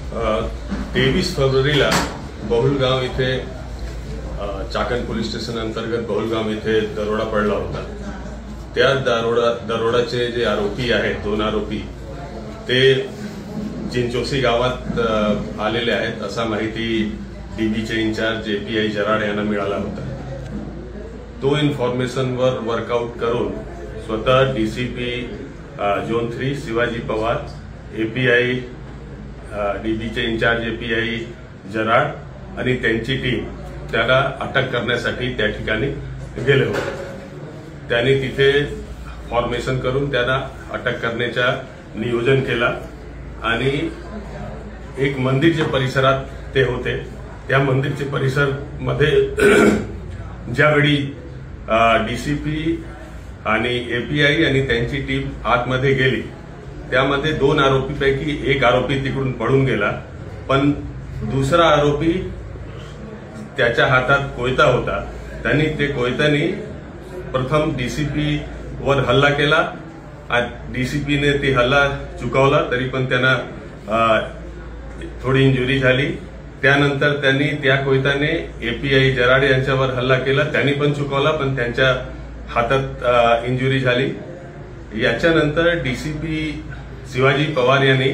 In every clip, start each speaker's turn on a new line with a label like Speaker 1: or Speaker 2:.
Speaker 1: 23 फेब्रुवारीला बहुलगाव इथे Chakan police station अंतर्गत बहुलगाव इथे दरोडा पडला होता। त्या दरोडाचे जे आरोपी आहेत, 2 आरोपी, ते चिंचोसी गावात आलेले आहेत असा माहिती डीबीचे इंचार्ज एपीआय जराड यांना मिळाला होता। तो इन्फॉर्मेशनवर वर्कआउट करून स्वतः DCP zone 3 Shivaji Pawar, API डीबीचे इंचार्ज एपीआय जराड आणि त्यांची टीम त्याला अटक करण्यासाठी त्या ठिकाणी गेले होते। त्यांनी तिथे फॉर्मेशन करून त्याला अटक करण्याचा नियोजन केला आणि एक मंदिरच्या परिसरात ते होते। त्या मंदिरच्या परिसर मध्ये ज्यावेळी डीसीपी आणि एपीआय आणि त्यांची टीम आतमध्ये गेली, त्यामध्ये 2 आरोपीपैकी एक आरोपी तिकडून पळून गेला, पण दुसरा आरोपी त्याच्या हातात कोयता होता। त्यांनी ते कोयत्याने प्रथम डीसीपी वर हल्ला केला। डीसीपीने ती हल्ला चुकवला, तरी पण त्यांना थोडी इंजुरी झाली। त्यानंतर त्यांनी त्या कोयत्याने एपीआय जराड यांच्यावर हल्ला केला, त्यांनी पण चुकवला, पण त्यांच्या हातात इंजुरी झाली। याच्यानंतर डीसीपी शिवाजी पवार यांनी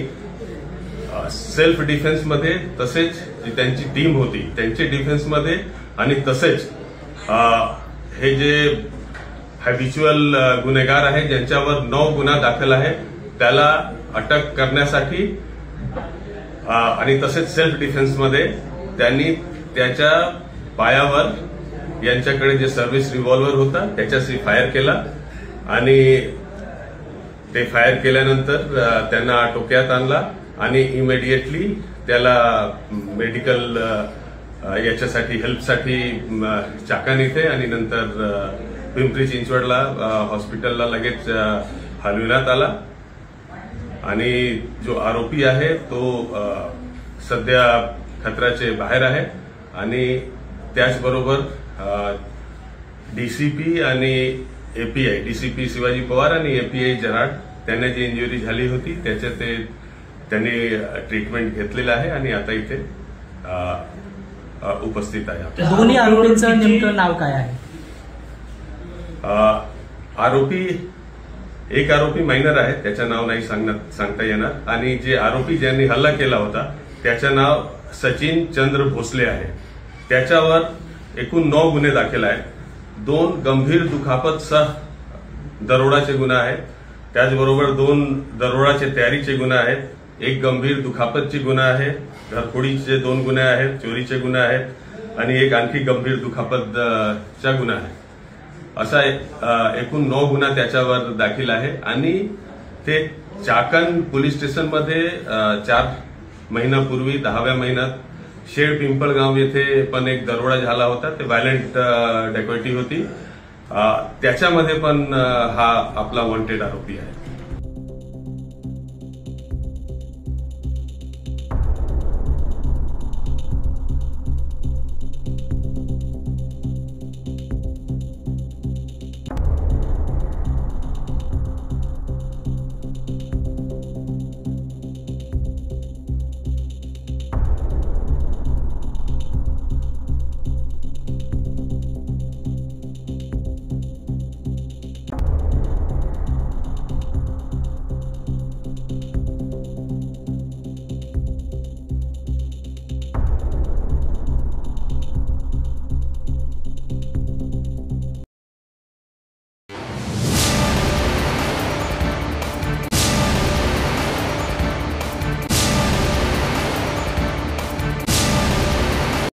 Speaker 1: सेल्फ डिफेन्स मध्ये, तसेच जी त्यांची टीम होती त्यांच्या डिफेन्स मध्ये आणि तसेच हे जे हॅबिच्युअल गुन्हेगार आहे ज्यांच्यावर 9 गुन्हा दाखल आहे त्याला अटक करण्यासाठी आणि तसेच सेल्फ डिफेन्स मध्ये त्यांनी त्याच्या पायावर यांच्याकडे जे सर्व्हिस रिव्हॉल्वर होता त्याच्याशी फायर केला आणि ते फायर केल्यानंतर त्यांना आटोक्यात आणला आणि इमिडिएटली त्याला मेडिकल याच्यासाठी हेल्पसाठी चाकण इथे आणि नंतर पिंपरी चिंचवडला हॉस्पिटलला लगेच हलविण्यात आला। आणि जो आरोपी आहे तो सध्या खतऱ्याचे बाहेर आहे आणि त्याचबरोबर डीसीपी आणि एपीआय, डीसीपी शिवाजी पवार आणि एपीआय जराड त्यांना जी इंजुरी झाली होती त्याचे त्यांनी ट्रीटमेंट घेतलेलं आहे आणि आता इथे उपस्थित आहे।
Speaker 2: दोन्ही आरोपींचं नेमकं नाव काय आहे?
Speaker 1: एक आरोपी मायनर आहे, त्याचं नाव नाही सांगता येणार, आणि जे आरोपी ज्यांनी हल्ला केला होता त्याचं नाव सचिन चंद्र भोसले आहे। त्याच्यावर एकूण 9 गुन्हे दाखल आहेत। 2 गंभीर दुखापतसह दरोडाचे गुन्हे आहेत, त्याचबरोबर 2 दरोडाचे तयारीचे गुन्हे आहेत, 1 गंभीर दुखापतचे गुन्हा आहे, घरफोडीचे 2 गुन्हे आहेत, चोरीचे गुन्हे आहेत आणि एक आणखी गंभीर दुखापतचा गुन्हा आहे। असा एकूण 9 गुन्हा त्याच्यावर दाखल आहे आणि ते चाकण पोलीस स्टेशनमध्ये 4 महिन्यापूर्वी 10व्या महिन्यात शेड पिंपळगाव येथे पण एक दरोडा झाला होता, ते व्हायलेंट डेकॉइटी होती, त्याच्यामध्ये पण हा आपला वॉन्टेड आरोपी आहे।